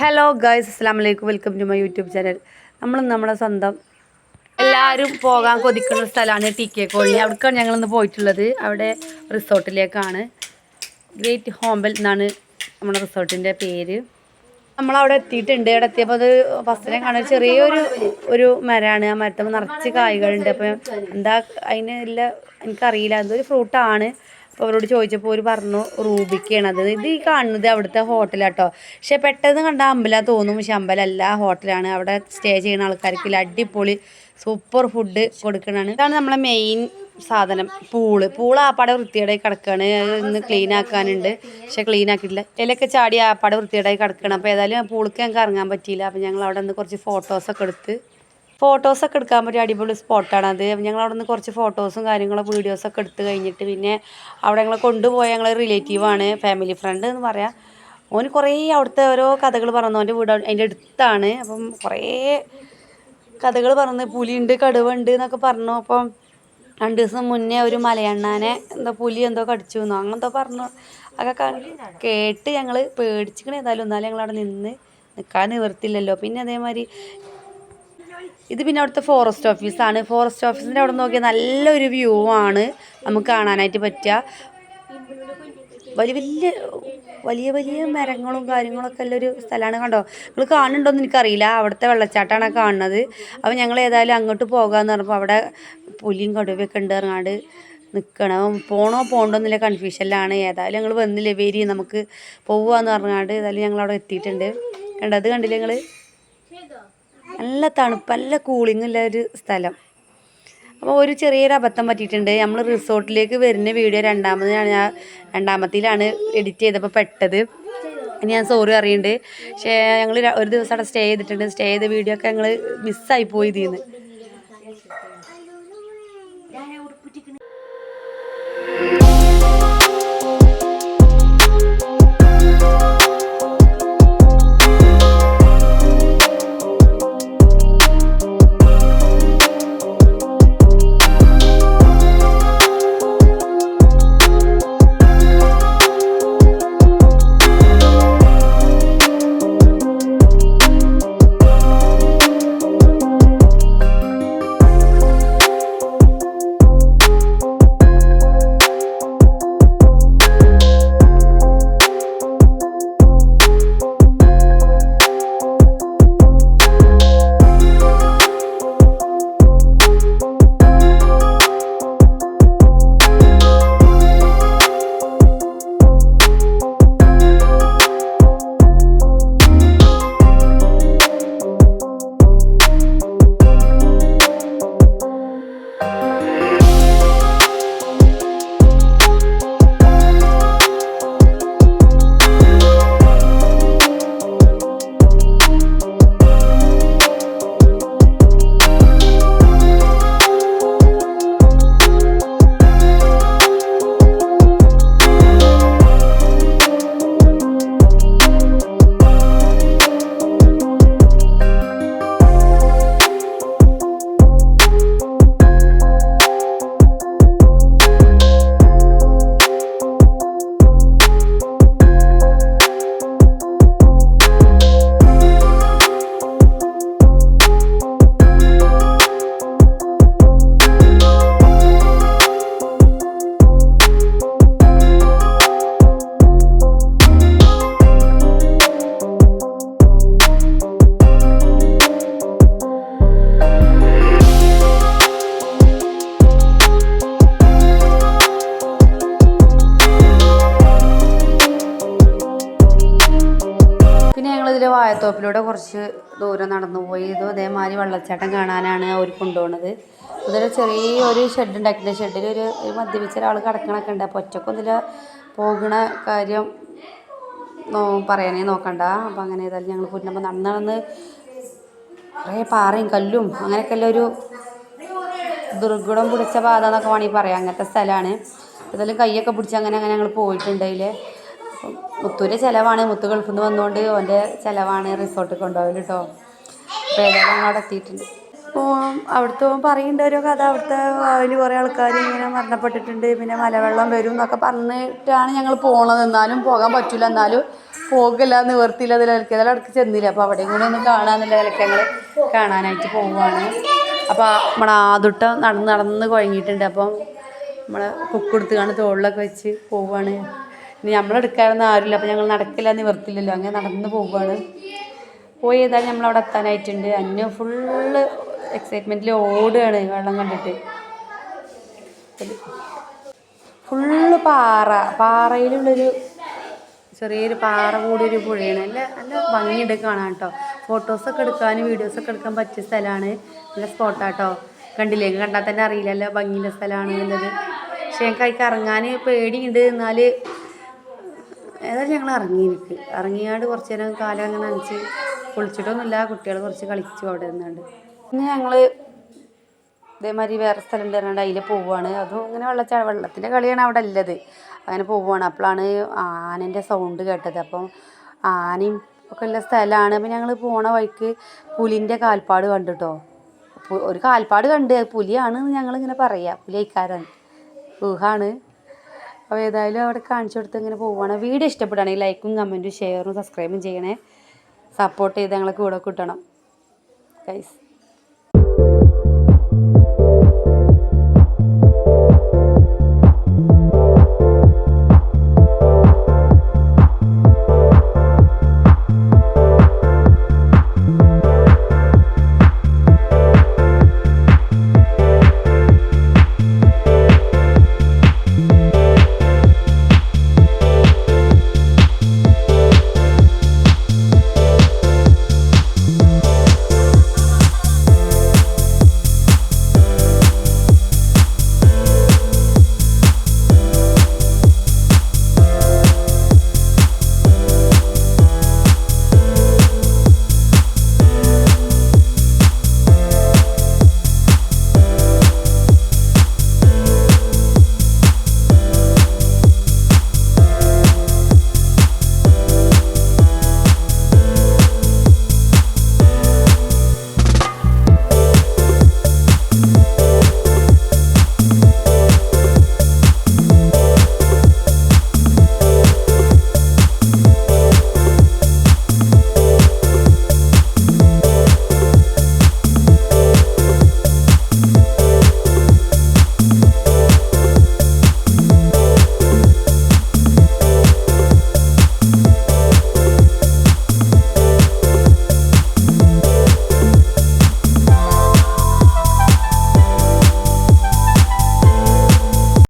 Hello guys, അസ്സലാമു അലൈക്കും. Welcome to my YouTube channel. നമ്മുടെ സ്വന്തം എല്ലാവരും പോകാൻ കൊതിക്കുന്ന സ്ഥലമാണ് ടി കെ കോളനി. അവിടേക്കാണ് ഞങ്ങളിന്ന് പോയിട്ടുള്ളത്. അവിടെ റിസോർട്ടിലേക്കാണ്. ഗ്രേറ്റ് ഹോംബെൽ എന്നാണ് നമ്മുടെ റിസോർട്ടിൻ്റെ പേര്. നമ്മളവിടെ എത്തിയിട്ടുണ്ട്. അവിടെ എത്തിയപ്പോൾ അത് ഫസ്റ്റിനെ കാണാൻ ചെറിയൊരു മരമാണ്. ആ മരത്തിൽ നിറച്ച് കായ്കളുണ്ട്. അപ്പം എന്താ അതിനുള്ള എനിക്കറിയില്ല, എന്തൊരു ഫ്രൂട്ടാണ്. അപ്പോൾ അവരോട് ചോദിച്ചപ്പോൾ അവർ പറഞ്ഞു റൂബിക്കാണത്. ഇത് ഈ കാണുന്നത് അവിടുത്തെ ഹോട്ടലാട്ടോ. പക്ഷെ പെട്ടെന്ന് കണ്ട അമ്പലം തോന്നും, പക്ഷെ അമ്പലമല്ല, ഹോട്ടലാണ്. അവിടെ സ്റ്റേ ചെയ്യുന്ന ആൾക്കാർക്ക് അടിപൊളി സൂപ്പർ ഫുഡ് കൊടുക്കണതാണ്. ഇതാണ് നമ്മളെ മെയിൻ സാധനം. പൂള് ആപ്പാടെ വൃത്തിയേടായി കിടക്കുകയാണ്. ഇന്ന് ക്ലീൻ ആക്കാനുണ്ട്, പക്ഷെ ക്ലീൻ ആക്കിയിട്ടില്ല. ഇതിലൊക്കെ ചാടി ആപ്പാടെ വൃത്തിയേടായി കിടക്കണം. അപ്പോൾ ഏതായാലും പൂൾക്ക് ഞങ്ങൾക്ക് ഇറങ്ങാൻ പറ്റിയില്ല. അപ്പോൾ ഞങ്ങൾ അവിടെ നിന്ന് കുറച്ച് ഫോട്ടോസൊക്കെ എടുക്കാൻ പറ്റിയ അടിപൊളി സ്പോട്ടാണത്. ഞങ്ങൾ അവിടെ നിന്ന് കുറച്ച് ഫോട്ടോസും കാര്യങ്ങളും വീഡിയോസൊക്കെ എടുത്ത് കഴിഞ്ഞിട്ട് പിന്നെ അവിടെ ഞങ്ങളെ കൊണ്ടുപോയ ഞങ്ങൾ റിലേറ്റീവാണ്, ഫാമിലി ഫ്രണ്ട് എന്ന് പറയാം. ഓന് കുറേ അവിടുത്തെ ഓരോ കഥകൾ പറഞ്ഞു. അവൻ്റെ വീട് അതിൻ്റെ അടുത്താണ്. അപ്പം കുറേ കഥകൾ പറഞ്ഞ് പുലിയുണ്ട്, കടുവുണ്ട് എന്നൊക്കെ പറഞ്ഞു. അപ്പം 2 ദിവസം മുന്നേ ഒരു മലയണ്ണാനെ പുലി എന്തോ കടിച്ചു എന്നോ അങ്ങനെന്തോ പറഞ്ഞു. അതൊക്കെ കേട്ട് ഞങ്ങൾ പേടിച്ചിക്കണ. ഏതായാലും എന്നാലും ഞങ്ങളവിടെ നിൽക്കാൻ നിവർത്തില്ലല്ലോ. പിന്നെ അതേമാതിരി ഇത് പിന്നെ അവിടുത്തെ ഫോറസ്റ്റ് ഓഫീസാണ്. ഫോറസ്റ്റ് ഓഫീസിൻ്റെ അവിടെ നോക്കിയാൽ നല്ലൊരു വ്യൂ ആണ് നമുക്ക് കാണാനായിട്ട് പറ്റുക. വലിയ വലിയ മരങ്ങളും കാര്യങ്ങളൊക്കെ ഉള്ളൊരു സ്ഥലമാണ്. കണ്ടോ, നിങ്ങൾ കാണുന്നുണ്ടോയെന്ന് എനിക്കറിയില്ല. അവിടുത്തെ വെള്ളച്ചാട്ടമാണ് കാണുന്നത്. അപ്പോൾ ഞങ്ങൾ ഏതായാലും അങ്ങോട്ട് പോകാമെന്ന് പറഞ്ഞപ്പോൾ അവിടെ പുലിയും കടുവയൊക്കെ ഉണ്ട് പറഞ്ഞാണ്ട് നിൽക്കണം. പോകണ്ടോന്നില്ല കൺഫ്യൂഷനിലാണ്. ഏതായാലും ഞങ്ങൾ വന്നില്ലേ, വരി നമുക്ക് പോവാന്ന് പറഞ്ഞാണ്ട് ഏതായാലും ഞങ്ങൾ അവിടെ എത്തിയിട്ടുണ്ട്. കണ്ടത് കണ്ടില്ലേ നിങ്ങൾ? നല്ല തണുപ്പ്, നല്ല കൂളിംഗ് ഉള്ള ഒരു സ്ഥലം. അപ്പോൾ ഒരു ചെറിയൊരു അബദ്ധം പറ്റിയിട്ടുണ്ട്. നമ്മൾ റിസോർട്ടിലേക്ക് വരുന്ന വീഡിയോ രണ്ടാമത്തിലാണ് എഡിറ്റ് ചെയ്തപ്പോൾ പെട്ടത്. ഞാൻ സോറി അറിയുന്നുണ്ട്. പക്ഷേ ഞങ്ങൾ ഒരു ദിവസം അവിടെ സ്റ്റേ ചെയ്തിട്ടുണ്ട്. സ്റ്റേ ചെയ്ത വീഡിയോ ഒക്കെ ഞങ്ങൾ മിസ്സായി പോയി ഇതിന്ന്. വാഴത്തോപ്പിലൂടെ കുറച്ച് ദൂരം നടന്നു പോയി. ഇത് അതേമാതിരി വെള്ളച്ചാട്ടം കാണാനാണ് അവർ കൊണ്ടുപോകുന്നത്. ഇതിൽ ചെറിയൊരു ഷെഡ് ഉണ്ടാക്കിയിട്ട് ഷെഡിൽ ഒരു മദ്യപിച്ച ഒരാൾ കിടക്കണൊക്കെ ഉണ്ട്. അപ്പോൾ ഒറ്റക്കൊന്നില്ല പോകുന്ന കാര്യം പറയാനേ നോക്കണ്ട. അപ്പോൾ അങ്ങനെ ഏതായാലും ഞങ്ങൾ പോയിട്ടുമ്പോൾ നടന്ന് കുറേ പാറയും കല്ലും അങ്ങനെയൊക്കെയുള്ള ഒരു ദുർഗുണം പിടിച്ച പാത എന്നൊക്കെ വേണമെങ്കിൽ പറയാം. അങ്ങനത്തെ സ്ഥലമാണ്. ഏതായാലും കൈയൊക്കെ പിടിച്ച് അങ്ങനെ ഞങ്ങൾ പോയിട്ടുണ്ട്. അതിൽ മുത്തൂൻ്റെ ചിലവാണ്. മുത്തു ഗൾഫിൽ നിന്ന് വന്നുകൊണ്ട് അവൻ്റെ ചിലവാണ് റിസോർട്ടിൽ കൊണ്ടുപോകൽ കേട്ടോ. അപ്പോൾ ഏതായാലും ഞങ്ങൾ അവിടെ എത്തിയിട്ടുണ്ട്. അപ്പോൾ അവിടുത്തെ പറയുന്നുണ്ട് ഓരോ കഥ. അവിടുത്തെ അതിൽ കുറേ ആൾക്കാർ ഇങ്ങനെ മരണപ്പെട്ടിട്ടുണ്ട്, പിന്നെ മലവെള്ളം വരും എന്നൊക്കെ പറഞ്ഞിട്ടാണ് ഞങ്ങൾ പോണത്. എന്നാലും പോകാൻ പറ്റില്ല, എന്നാലും പോകില്ല, നിവർത്തിയില്ല. അതിൽ ഏതായാലും അടുത്ത് ചെന്നില്ല. അപ്പോൾ അവിടെയും കൂടെ ഒന്ന് കാണാമെന്നുള്ള നിലയ്ക്ക് ഞങ്ങൾ കാണാനായിട്ട് പോവുകയാണ്. അപ്പോൾ നമ്മുടെ ആദുട്ടം നടന്ന് കുഴങ്ങിയിട്ടുണ്ട്. അപ്പം നമ്മളെ കുക്കെടുത്തുകൊണ്ട് തോളിലൊക്കെ വെച്ച് പോവുകയാണ്. ഇനി നമ്മളെടുക്കാനൊന്നും ആരുമില്ല, അപ്പോൾ ഞങ്ങൾ നടക്കില്ല, നിവർത്തില്ലല്ലോ, അങ്ങനെ നടന്ന് പോവുകയാണ്. പോയി ഏതായാലും നമ്മളവിടെ എത്താനായിട്ടുണ്ട്. അന്ന് ഫുള്ള് എക്സൈറ്റ്മെൻറ്റിൽ ഓടുകയാണ് വെള്ളം കണ്ടിട്ട്. ഫുള്ള് പാറയിലുള്ളൊരു ചെറിയൊരു പാറ കൂടിയൊരു പുഴയാണ്. നല്ല ഭംഗിയുണ്ട് കാണാൻ കേട്ടോ. ഫോട്ടോസൊക്കെ എടുക്കാനും വീഡിയോസൊക്കെ എടുക്കാൻ പറ്റിയ സ്ഥലമാണ്. നല്ല സ്പോട്ടാട്ടോ. കണ്ടില്ലേ, കണ്ടാൽ തന്നെ അറിയില്ലല്ലോ ഭംഗിയുള്ള സ്ഥലമാണ് എന്നുള്ളത്. പക്ഷേ ഞങ്ങൾക്ക് അതിലേക്ക് ഇറങ്ങാൻ പേടിയുണ്ട്. എന്നാൽ ഏതായാലും ഞങ്ങൾ ഇറങ്ങിയാണ്ട് കുറച്ച് നേരം കാലം അങ്ങനെ നനച്ച് കുളിച്ചിട്ടൊന്നുമില്ല. കുട്ടികൾ കുറച്ച് കളിച്ചു അവിടെ നിന്നുണ്ട്. പിന്നെ ഞങ്ങൾ ഇതേമാതിരി വേറെ സ്ഥലം ഉണ്ടായിരുന്നുണ്ട്, അതിൽ പോവുകയാണ്. അതും ഇങ്ങനെ വെള്ളത്തിൻ്റെ കളിയാണ് അവിടെ ഉള്ളത്. അങ്ങനെ പോവുകയാണ്. അപ്പോഴാണ് ആനൻ്റെ സൗണ്ട് കേട്ടത്. അപ്പം ആനയും ഒക്കെ ഉള്ള സ്ഥലമാണ്. അപ്പം ഞങ്ങൾ പോണ വഴിക്ക് പുലിൻ്റെ കാൽപ്പാട് കണ്ടു കേട്ടോ. ഒരു കാൽപ്പാട് കണ്ട്, പുലിയാണ് ഞങ്ങളിങ്ങനെ പറയുക. പുലി അയക്കാരാണ്, ഊഹാണ്. അപ്പോൾ ഏതായാലും അവിടെ കാണിച്ചു കൊടുത്ത് ഇങ്ങനെ പോവുകയാണ്. വീഡിയോ ഇഷ്ടപ്പെടുകയാണെങ്കിൽ ലൈക്കും കമൻറ്റും ഷെയറും സബ്സ്ക്രൈബും ചെയ്യണേ. സപ്പോർട്ട് ചെയ്ത് ഞങ്ങളെ കൂടെ കൂട്ടണം ഗൈസ്.